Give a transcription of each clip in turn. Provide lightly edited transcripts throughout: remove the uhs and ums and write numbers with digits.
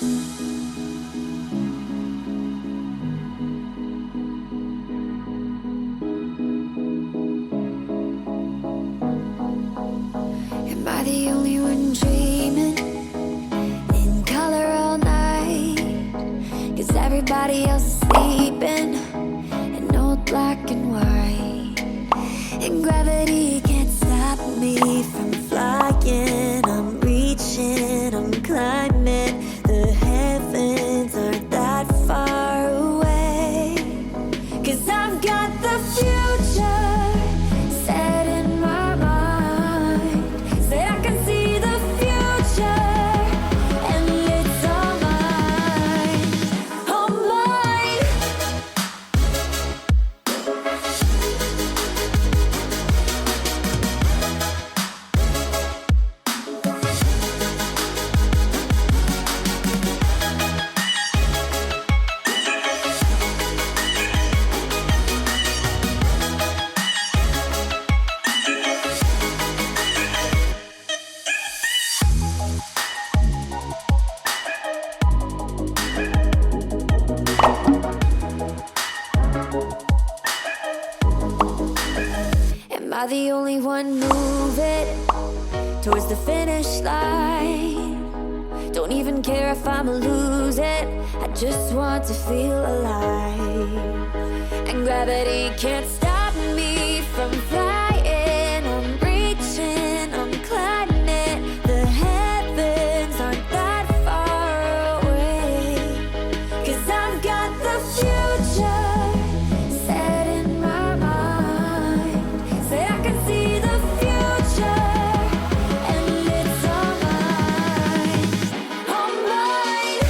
Am I the only one dreaming in color all night? 'Cause everybody else is sleeping in old black and white. And gravity can't stop me from flying. I'm reaching, I'm climbing. The heavens aren't that far away. 'Cause I've got the future set in my mind. Say I can see the future, and it's all mine, all mine. Am I the only one moving towards the finish line? Don't even care if I'ma lose it, I just want to feel alive. And gravity can't stop me from flying. I'm reaching, I'm climbing. The heavens aren't that far away. 'Cause I've got the future set in my mind. Say I can see the future, and it's all mine, all mine.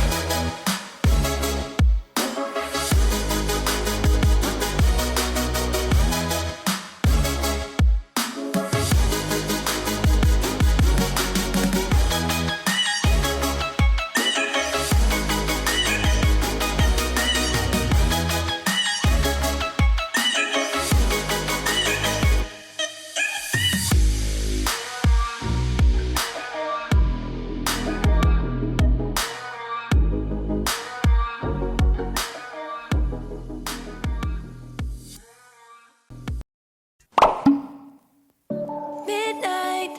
Midnight,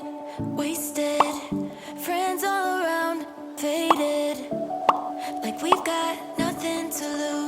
wasted, friends all around, faded, like we've got nothing to lose.